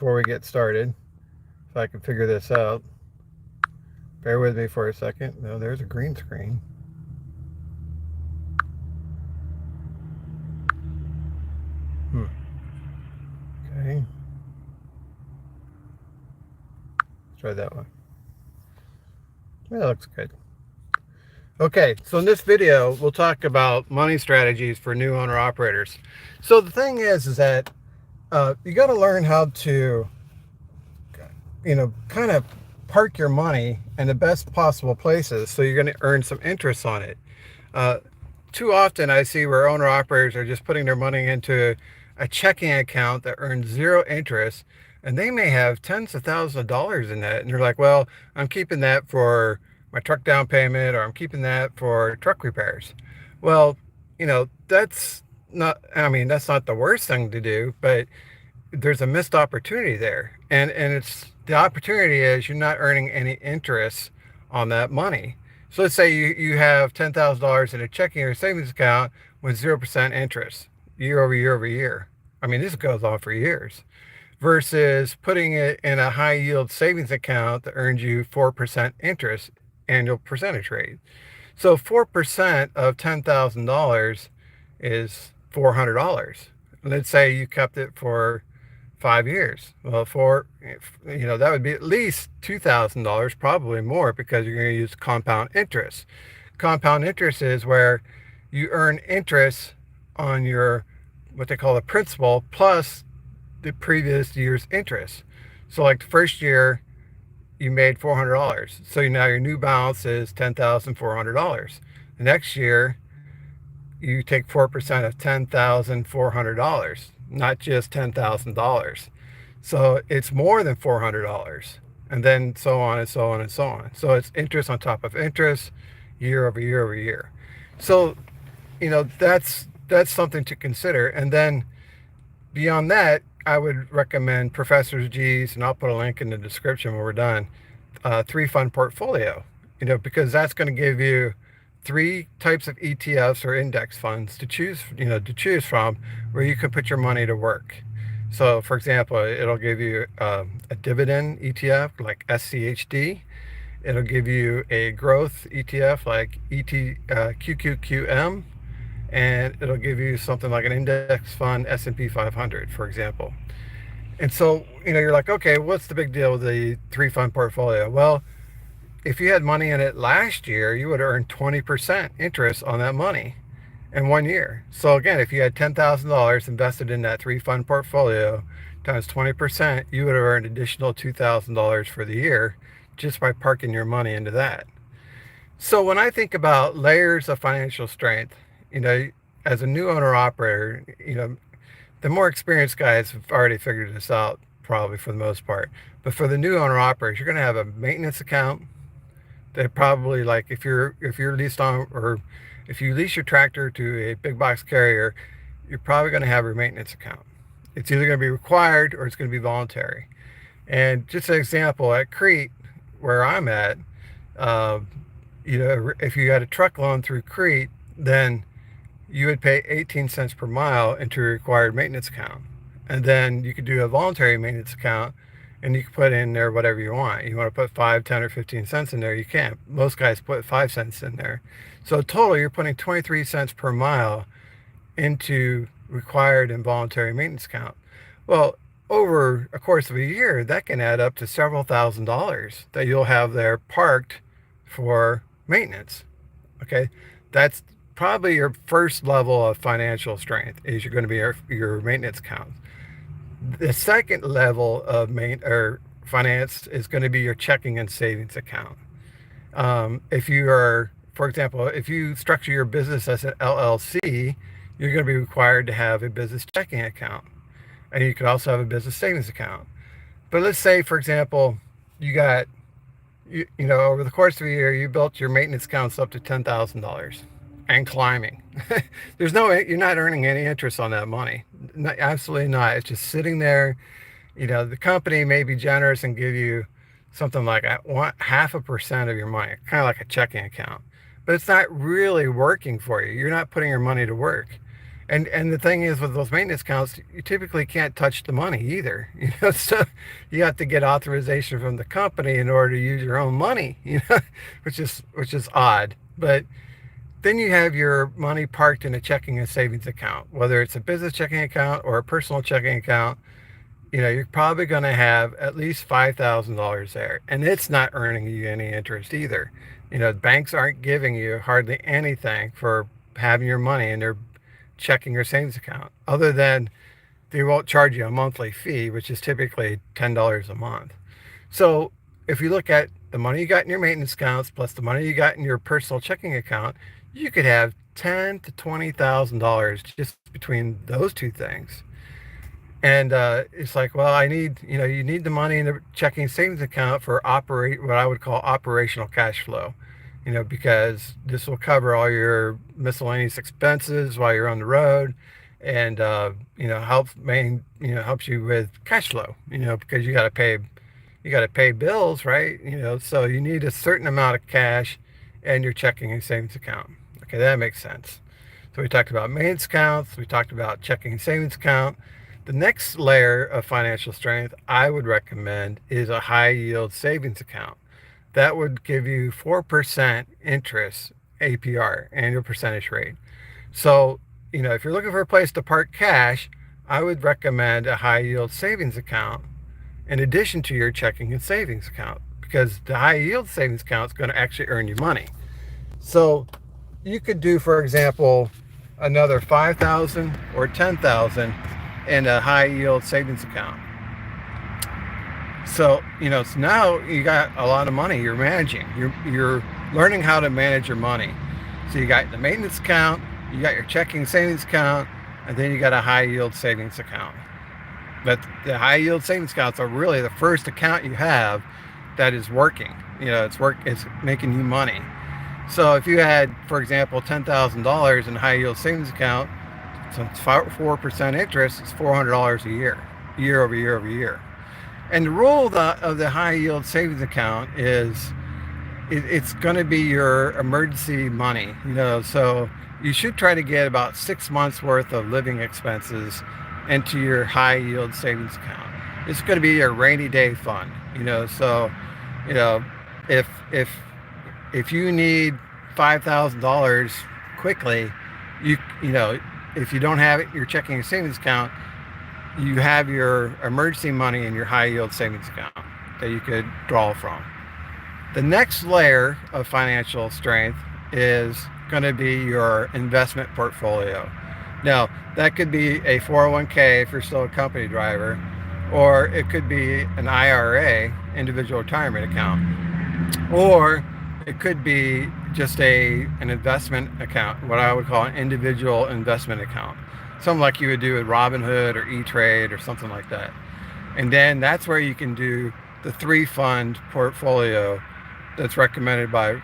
before we get started, if I can figure this out. Bear with me for a second. No, there's a green screen. Hmm. Okay. Let's try that one. Yeah, that looks good. Okay, so in this video, we'll talk about money strategies for new owner operators. So the thing is that you got to learn how to, kind of park your money in the best possible places so you're going to earn some interest on it. Uh, Too often I see where owner operators are just putting their money into a checking account that earns zero interest, and they may have tens of thousands of dollars in that, and they're like, well, I'm keeping that for my truck down payment, or I'm keeping that for truck repairs. Well, that's that's not the worst thing to do, but there's a missed opportunity there, and it's the opportunity is you're not earning any interest on that money. So let's say you have $10,000 in a checking or savings account with 0% interest year over year over year. I mean, this goes on for years, versus putting it in a high yield savings account that earns you 4% interest annual percentage rate. So 4% of $10,000 is $400. Let's say you kept it for 5 years. Well, that would be at least $2,000, probably more, because you're going to use compound interest. Compound interest is where you earn interest on your, what they call the principal, plus the previous year's interest. So like the first year you made $400. So now your new balance is $10,400. The next year you take 4% of $10,400, not just $10,000. So it's more than $400. And then so on and so on and so on. So it's interest on top of interest, year over year over year. So, that's something to consider. And then beyond that, I would recommend Professor G's, and I'll put a link in the description when we're done, three fund portfolio, because that's going to give you three types of ETFs or index funds to choose from, where you can put your money to work. So, for example, it'll give you a dividend ETF like SCHD. It'll give you a growth ETF like QQQM, and it'll give you something like an index fund S&P 500, for example. And so, you're like, okay, what's the big deal with the three fund portfolio? Well, if you had money in it last year, you would earn 20% interest on that money in 1 year. So again, if you had $10,000 invested in that three fund portfolio times 20%, you would have earned additional $2,000 for the year just by parking your money into that. So when I think about layers of financial strength, as a new owner operator, the more experienced guys have already figured this out, probably for the most part. But for the new owner operators, you're going to have a maintenance account. They probably, like, if you're leased on, or if you lease your tractor to a big box carrier, you're probably going to have a maintenance account. It's either going to be required or it's going to be voluntary. And just an example, at Crete, where I'm at, uh, if you had a truck loan through Crete, then you would pay 18 cents per mile into a required maintenance account. And then you could do a voluntary maintenance account, and you can put in there whatever you want. You want to put 5, 10, or 15 cents in there, you can't. Most guys put 5 cents in there. So total, you're putting 23 cents per mile into required and voluntary maintenance account. Well, over a course of a year, that can add up to several $1,000s that you'll have there parked for maintenance. Okay, that's probably your first level of financial strength, is you're going to be your maintenance account. The second level of finance is going to be your checking and savings account. If you are, for example, if you structure your business as an LLC, you're going to be required to have a business checking account, and you could also have a business savings account. But let's say, for example, you got, over the course of a year, you built your maintenance accounts up to $10,000 and climbing. You're not earning any interest on that money. No, absolutely not. It's just sitting there. The company may be generous and give you something like 0.5% of your money, kind of like a checking account, but it's not really working for you. You're not putting your money to work. And the thing is, with those maintenance accounts, you typically can't touch the money either. So you have to get authorization from the company in order to use your own money. Which is odd. But then you have your money parked in a checking and savings account, whether it's a business checking account or a personal checking account. You're probably going to have at least $5,000 there, and it's not earning you any interest either. Banks aren't giving you hardly anything for having your money in their checking or savings account, other than they won't charge you a monthly fee, which is typically $10 a month. So if you look at the money you got in your maintenance accounts plus the money you got in your personal checking account, you could have $10,000 to $20,000 just between those two things. And it's like, well, you need the money in the checking savings account for what I would call operational cash flow, because this will cover all your miscellaneous expenses while you're on the road, and helps you with cash flow, because you got to pay bills, right? So you need a certain amount of cash in your checking and savings account. Okay, that makes sense. So we talked about maintenance accounts, we talked about checking and savings account. The next layer of financial strength I would recommend is a high yield savings account. That would give you 4% interest APR, annual percentage rate. So, if you're looking for a place to park cash, I would recommend a high yield savings account in addition to your checking and savings account, because the high yield savings account is going to actually earn you money. So you could do, for example, another 5,000 or 10,000 in a high yield savings account. So so now you got a lot of money you're managing. You're learning how to manage your money. So you got the maintenance account, you got your checking savings account, and then you got a high yield savings account. But the high yield savings accounts are really the first account you have that is working. It's making you money. So if you had, for example, $10,000 in a high yield savings account, so it's 4% interest, it's $400 a year over year over year. And the role of the high yield savings account is it's going to be your emergency money. So you should try to get about 6 months worth of living expenses into your high yield savings account. It's going to be your rainy day fund. So if you need $5,000 quickly, if you don't have it in your checking and savings account, you have your emergency money in your high yield savings account that you could draw from. The next layer of financial strength is going to be your investment portfolio. Now, that could be a 401k if you're still a company driver, or it could be an IRA, individual retirement account, or it could be just an investment account, what I would call an individual investment account, something like you would do with Robinhood or E-Trade or something like that. And then that's where you can do the 3-fund portfolio that's recommended by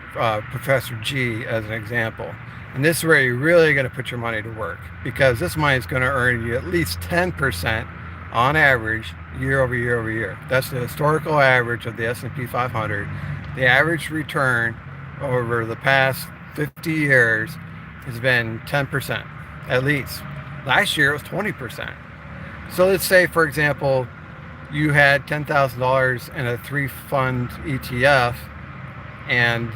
Professor G as an example. And this is where you're really going to put your money to work, because this money is going to earn you at least 10% on average year over year over year. That's the historical average of the S&P 500. The average return over the past 50 years has been 10%, at least. Last year it was 20%. So let's say, for example, you had $10,000 in a 3-fund ETF, and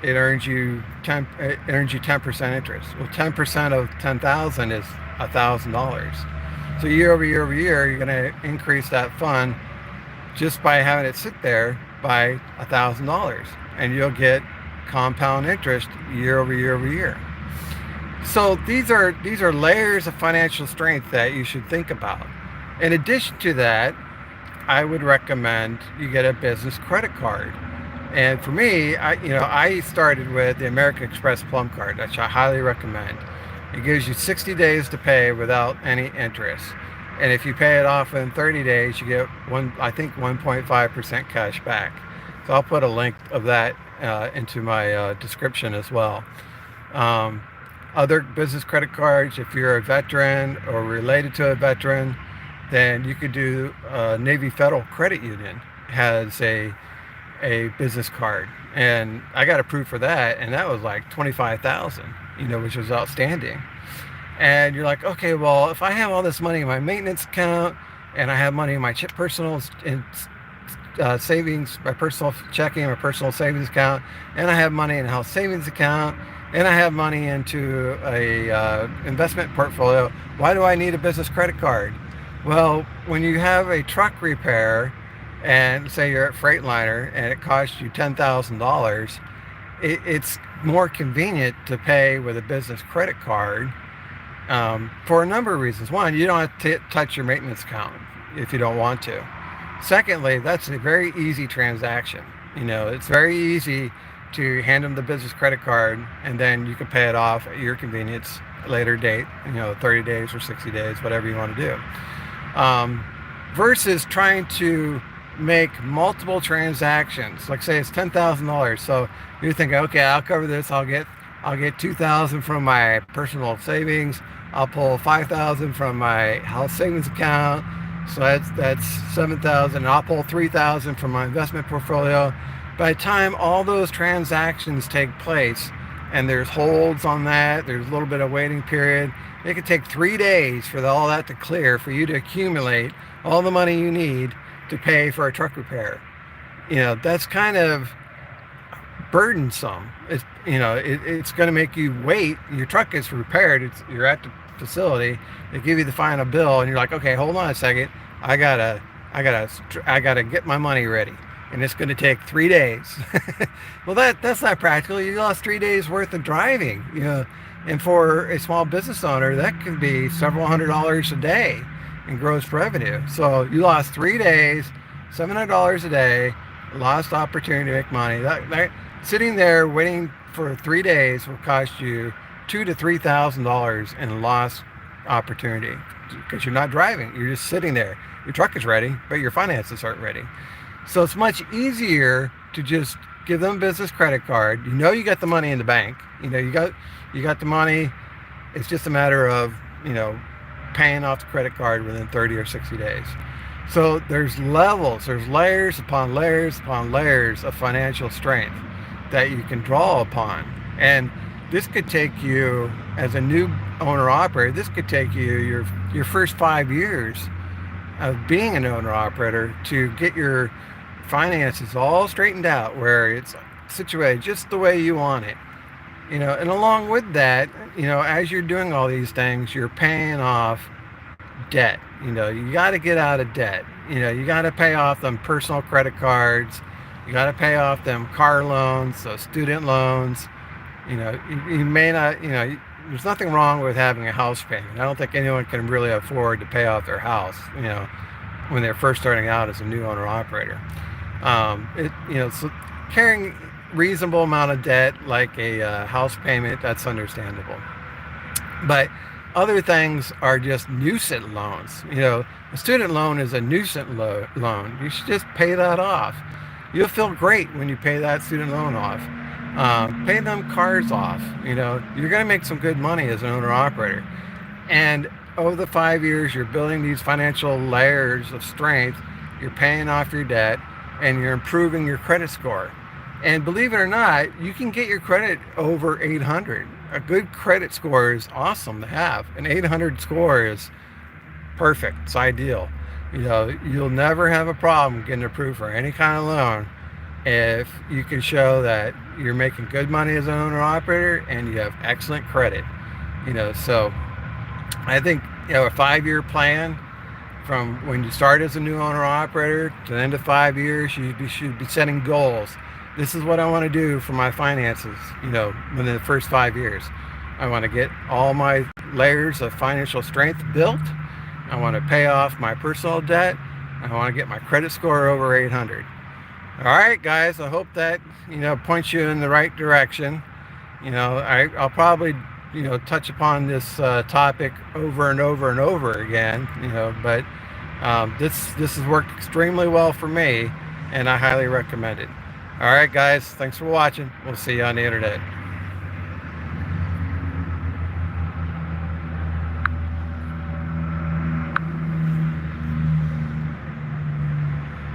it earns you 10% interest. Well, 10% of 10,000 is $1,000. So year over year over year, you're going to increase that fund just by having it sit there by $1,000, and you'll get compound interest year over year over year. So these are layers of financial strength that you should think about. In addition to that, I would recommend you get a business credit card. And for me, I started with the American Express Plum card, which I highly recommend. It gives you 60 days to pay without any interest. And if you pay it off in 30 days, you get 1.5% cash back. So I'll put a link of that into my description as well. Other business credit cards, if you're a veteran or related to a veteran, then you could do Navy Federal Credit Union has a business card, and I got approved for that, and that was like $25,000, which was outstanding. And you're like, okay, well, if I have all this money in my maintenance account, and I have money in my personal savings, my personal checking, my personal savings account, and I have money in a house savings account, and I have money into a investment portfolio, why do I need a business credit card? Well, when you have a truck repair, and say you're at Freightliner and it costs you $10,000, it's more convenient to pay with a business credit card, for a number of reasons. One, you don't have to touch your maintenance account if you don't want to. Secondly, that's a very easy transaction. It's very easy to hand them the business credit card, and then you can pay it off at your convenience, a later date, 30 days or 60 days, whatever you want to do. Versus trying to make multiple transactions. Like say it's $10,000. So you're thinking, okay, I'll cover this. I'll get $2,000 from my personal savings. I'll pull $5,000 from my house savings account. So that's $7,000. I'll pull $3,000 from my investment portfolio. By the time all those transactions take place, and there's holds on that, there's a little bit of waiting period, it could take 3 days for all that to clear, for you to accumulate all the money you need to pay for a truck repair. That's kind of burdensome. It's going to make you wait. Your truck gets repaired. You're at the facility. They give you the final bill, and you're like, okay, hold on a second. I gotta get my money ready, and it's going to take 3 days. Well, that's not practical. You lost 3 days worth of driving. And for a small business owner, that could be several $100s a day in gross revenue. So you lost 3 days, $700 a day, lost opportunity to make money. That sitting there waiting for 3 days will cost you $2,000 to $3,000 in lost opportunity, because you're not driving. You're just sitting there. Your truck is ready, but your finances aren't ready. So it's much easier to just give them a business credit card. You got the money in the bank. You got the money. It's just a matter of paying off the credit card within 30 or 60 days. So there's levels, there's layers upon layers upon layers of financial strength that you can draw upon. And this could take you, as a new owner operator, this could take you your first 5 years of being an owner operator to get your finances all straightened out, where it's situated just the way you want it. And along with that, as you're doing all these things, you're paying off debt. You got to get out of debt. You got to pay off them personal credit cards. You got to pay off them car loans, so student loans. You may not, there's nothing wrong with having a house payment. I don't think anyone can really afford to pay off their house, when they're first starting out as a new owner operator. So carrying reasonable amount of debt, like a house payment, that's understandable. But other things are just nuisance loans. A student loan is a nuisance loan. You should just pay that off. You'll feel great when you pay that student loan off. Pay them cars off. You're going to make some good money as an owner operator. And over the 5 years, you're building these financial layers of strength. You're paying off your debt, and you're improving your credit score. And believe it or not, you can get your credit over 800. A good credit score is awesome to have. An 800 score is perfect. It's ideal. You'll never have a problem getting approved for any kind of loan if you can show that you're making good money as an owner operator and you have excellent credit. So I think a 5-year plan, from when you start as a new owner operator to the end of 5 years, you should be setting goals. This is what I want to do for my finances, within the first 5 years. I want to get all my layers of financial strength built. I want to pay off my personal debt. I want to get my credit score over 800. All right, guys, I hope that, points you in the right direction. I'll probably, touch upon this topic over and over and over again, but this has worked extremely well for me, and I highly recommend it. All right, guys, thanks for watching. We'll see you on the internet.